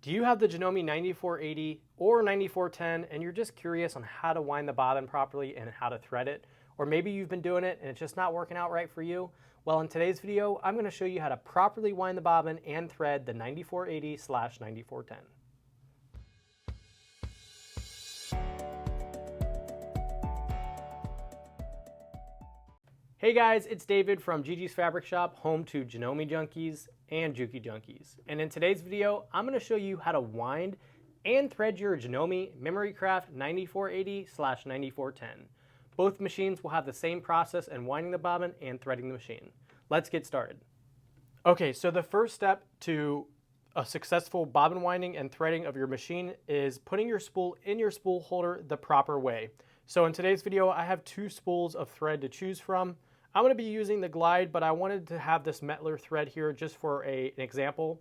Do you have the Janome 9480 or 9410 and you're just curious on how to wind the bobbin properly and how to thread it? Or maybe you've been doing it and it's just not working out right for you? Well, in today's video, I'm going to show you how to properly wind the bobbin and thread the 9480/9410. Hey guys, it's David from Gigi's Fabric Shop, home to Janome Junkies and Juki Junkies. And in today's video, I'm going to show you how to wind and thread your Janome Memory Craft 9480/9410. Both machines will have the same process in winding the bobbin and threading the machine. Let's get started. Okay, so the first step to a successful bobbin winding and threading of your machine is putting your spool in your spool holder the proper way. So in today's video, I have two spools of thread to choose from. I'm going to be using the Glide, but I wanted to have this Mettler thread here just for an example.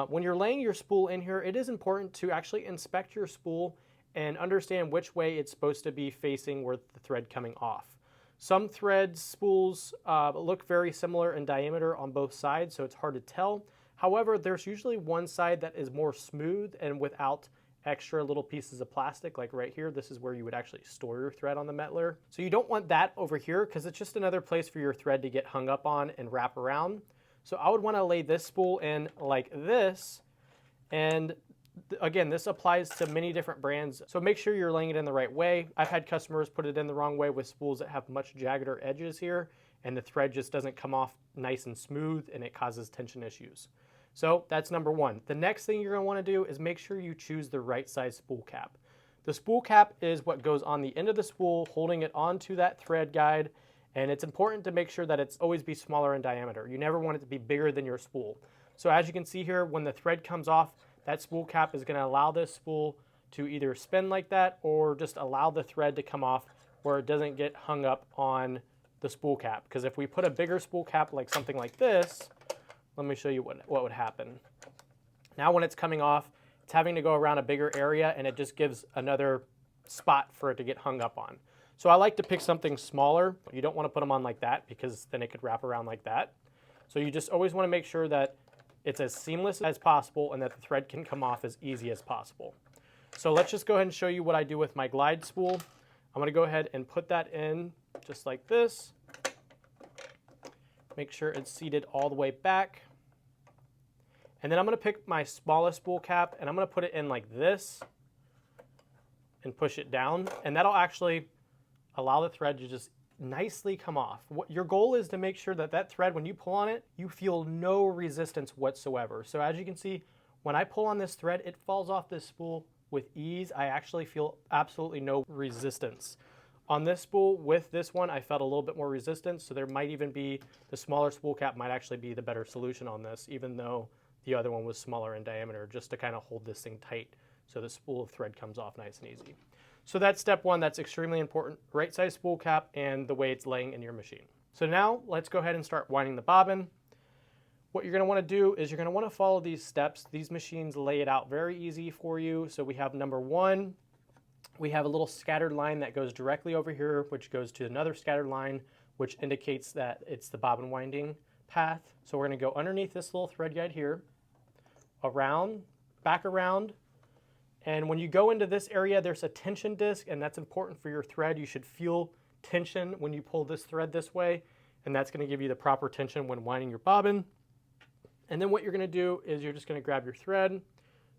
When you're laying your spool in here, it is important to actually inspect your spool and understand which way it's supposed to be facing with the thread coming off. Some threads, spools look very similar in diameter on both sides, so it's hard to tell. However, there's usually one side that is more smooth and without extra little pieces of plastic, like right here. This is where you would actually store your thread on the Mettler. So you don't want that over here because it's just another place for your thread to get hung up on and wrap around. So I would want to lay this spool in like this. And again, this applies to many different brands. So make sure you're laying it in the right way. I've had customers put it in the wrong way with spools that have much jaggeder edges here, and the thread just doesn't come off nice and smooth, and it causes tension issues. So that's number one. The next thing you're going to want to do is make sure you choose the right size spool cap. The spool cap is what goes on the end of the spool, holding it onto that thread guide, and it's important to make sure that it's always be smaller in diameter. You never want it to be bigger than your spool. So as you can see here, when the thread comes off, that spool cap is going to allow this spool to either spin like that or just allow the thread to come off where it doesn't get hung up on the spool cap. Because if we put a bigger spool cap like something like this, let me show you what would happen. Now when it's coming off, it's having to go around a bigger area, and it just gives another spot for it to get hung up on. So I like to pick something smaller. You don't want to put them on like that because then it could wrap around like that. So you just always want to make sure that it's as seamless as possible and that the thread can come off as easy as possible. So let's just go ahead and show you what I do with my Glide spool. I'm going to go ahead and put that in just like this. Make sure it's seated all the way back. And then I'm going to pick my smallest spool cap and I'm going to put it in like this and push it down. And that'll actually allow the thread to just nicely come off. What your goal is to make sure that that thread, when you pull on it, you feel no resistance whatsoever. So as you can see, when I pull on this thread, it falls off this spool with ease. I actually feel absolutely no resistance. On this spool, with this one, I felt a little bit more resistance, so there might even be, the smaller spool cap might actually be the better solution on this, even though the other one was smaller in diameter, just to kind of hold this thing tight so the spool of thread comes off nice and easy. So that's step one. That's extremely important. Right size spool cap and the way it's laying in your machine. So now let's go ahead and start winding the bobbin. What you're going to want to do is you're going to want to follow these steps. These machines lay it out very easy for you. So we have number one, we have a little scattered line that goes directly over here, which goes to another scattered line, which indicates that it's the bobbin winding path. So we're going to go underneath this little thread guide here, around, back around. And when you go into this area, there's a tension disc, and that's important for your thread. You should feel tension when you pull this thread this way, and that's going to give you the proper tension when winding your bobbin. And then what you're going to do is you're just going to grab your thread,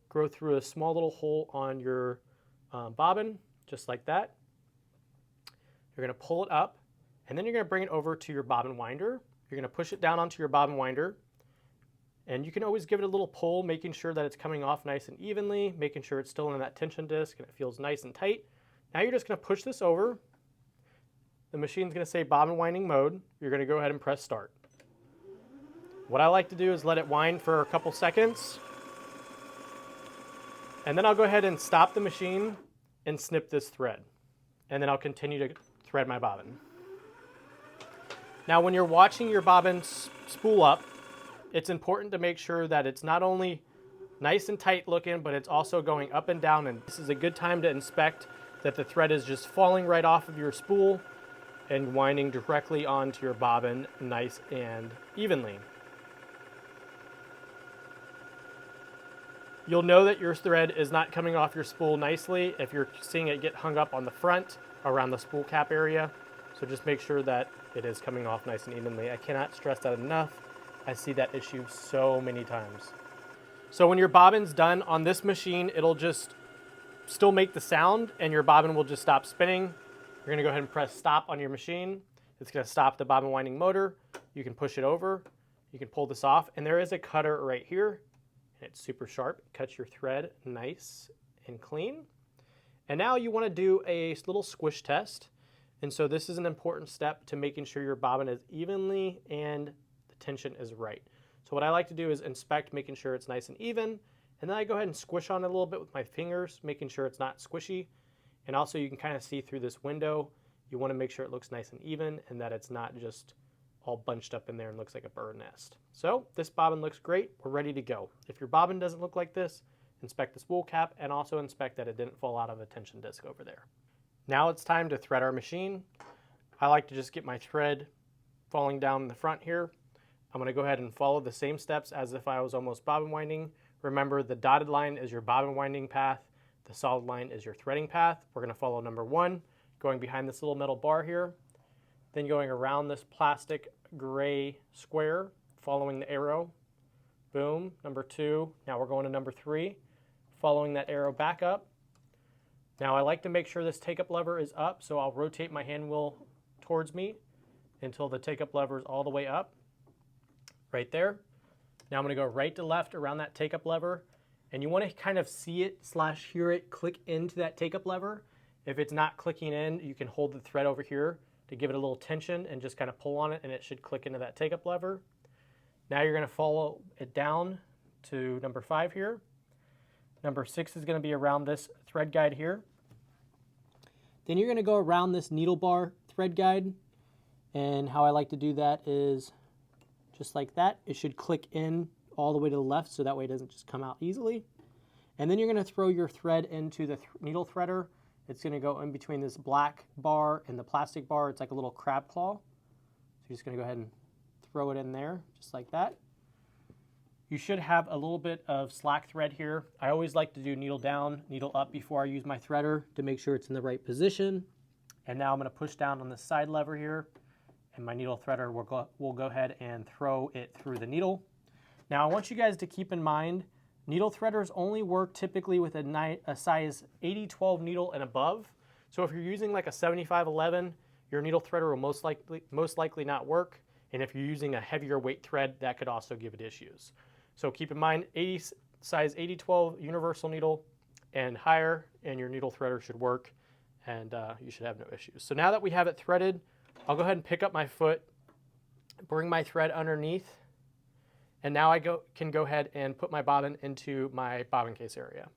go through a small little hole on your bobbin, just like that. You're going to pull it up, and then you're going to bring it over to your bobbin winder. You're going to push it down onto your bobbin winder, and you can always give it a little pull, making sure that it's coming off nice and evenly, making sure it's still in that tension disc and it feels nice and tight. Now you're just going to push this over. The machine's going to say bobbin winding mode. You're going to go ahead and press start. What I like to do is let it wind for a couple seconds, and then I'll go ahead and stop the machine and snip this thread, and then I'll continue to thread my bobbin. Now when you're watching your bobbin spool up, it's important to make sure that it's not only nice and tight looking, but it's also going up and down, and this is a good time to inspect that the thread is just falling right off of your spool and winding directly onto your bobbin nice and evenly. You'll know that your thread is not coming off your spool nicely if you're seeing it get hung up on the front around the spool cap area. So just make sure that it is coming off nice and evenly. I cannot stress that enough. I see that issue so many times. So when your bobbin's done on this machine, it'll just still make the sound and your bobbin will just stop spinning. You're gonna go ahead and press stop on your machine. It's gonna stop the bobbin winding motor. You can push it over. You can pull this off, and there is a cutter right here. And it's super sharp. It cuts your thread nice and clean. And now you want to do a little squish test. And so this is an important step to making sure your bobbin is evenly and the tension is right. So what I like to do is inspect, making sure it's nice and even. And then I go ahead and squish on it a little bit with my fingers, making sure it's not squishy. And also you can kind of see through this window. You want to make sure it looks nice and even and that it's not just all bunched up in there and looks like a bird nest. So this bobbin looks great. We're ready to go. If your bobbin doesn't look like this, inspect the spool cap and also inspect that it didn't fall out of a tension disc over there. Now it's time to thread our machine. I like to just get my thread falling down in the front here. I'm going to go ahead and follow the same steps as if I was almost bobbin winding. Remember, the dotted line is your bobbin winding path. The solid line is your threading path. We're going to follow number 1, going behind this little metal bar here. Then going around this plastic gray square, following the arrow. Boom, number 2. Now we're going to number 3, following that arrow back up. Now I like to make sure this take-up lever is up, so I'll rotate my hand wheel towards me until the take-up lever is all the way up. Right there. Now I'm going to go right to left around that take-up lever, and you want to kind of see it / hear it click into that take-up lever. If it's not clicking in, you can hold the thread over here to give it a little tension and just kind of pull on it and it should click into that take-up lever. Now you're going to follow it down to number 5 here. Number 6 is going to be around this thread guide here. Then you're going to go around this needle bar thread guide, and how I like to do that is just like that. It should click in all the way to the left so that way it doesn't just come out easily. And then you're going to throw your thread into the needle threader. It's going to go in between this black bar and the plastic bar. It's like a little crab claw. So you're just going to go ahead and throw it in there, just like that. You should have a little bit of slack thread here. I always like to do needle down, needle up before I use my threader to make sure it's in the right position. And now I'm going to push down on the side lever here, and my needle threader will go ahead and throw it through the needle. Now I want you guys to keep in mind, needle threaders only work typically with a size 80-12 needle and above. So if you're using like a 75-11, your needle threader will most likely not work. And if you're using a heavier weight thread, that could also give it issues. So keep in mind, size 80-12 universal needle and higher, and your needle threader should work, and you should have no issues. So now that we have it threaded, I'll go ahead and pick up my foot, bring my thread underneath, and now I can go ahead and put my bobbin into my bobbin case area.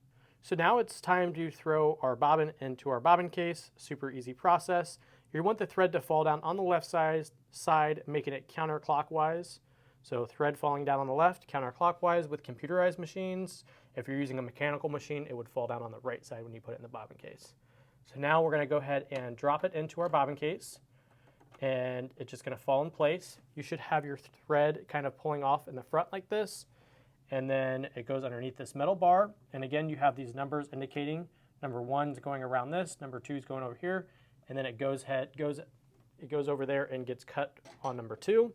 So now it's time to throw our bobbin into our bobbin case. Super easy process. You want the thread to fall down on the left side, making it counterclockwise. So thread falling down on the left, counterclockwise with computerized machines. If you're using a mechanical machine, it would fall down on the right side when you put it in the bobbin case. So now we're going to go ahead and drop it into our bobbin case, and it's just going to fall in place. You should have your thread kind of pulling off in the front like this, and then it goes underneath this metal bar. And again, you have these numbers indicating number 1 is going around this, number 2 is going over here, and then it goes over there and gets cut on number 2.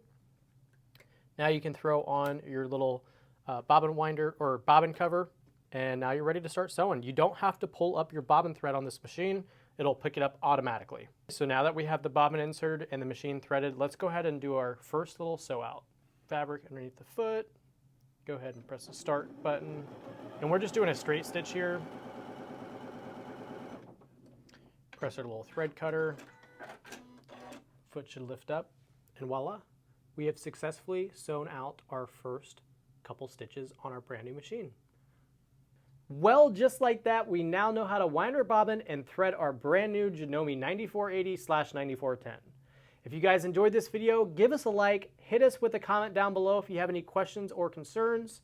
Now you can throw on your little bobbin winder or bobbin cover, and now you're ready to start sewing. You don't have to pull up your bobbin thread on this machine. It'll pick it up automatically. So now that we have the bobbin inserted and the machine threaded, let's go ahead and do our first little sew out. Fabric underneath the foot. Go ahead and press the start button. And we're just doing a straight stitch here. Press our little thread cutter. Foot should lift up, and voila. We have successfully sewn out our first couple stitches on our brand new machine. Well, just like that, we now know how to wind our bobbin and thread our brand new Janome 9480/9410. If you guys enjoyed this video, give us a like, hit us with a comment down below if you have any questions or concerns,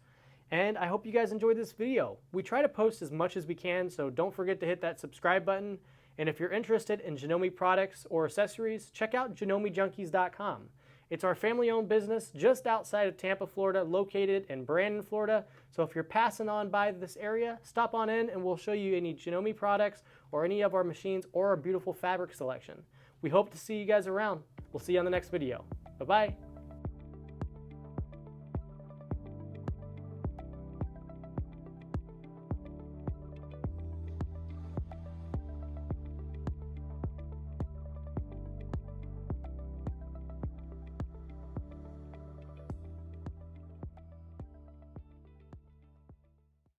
and I hope you guys enjoyed this video. We try to post as much as we can, so don't forget to hit that subscribe button, and if you're interested in Janome products or accessories, check out JanomeJunkies.com. It's our family-owned business just outside of Tampa, Florida, located in Brandon, Florida. So if you're passing on by this area, stop on in and we'll show you any Janome products or any of our machines or our beautiful fabric selection. We hope to see you guys around. We'll see you on the next video. Bye-bye.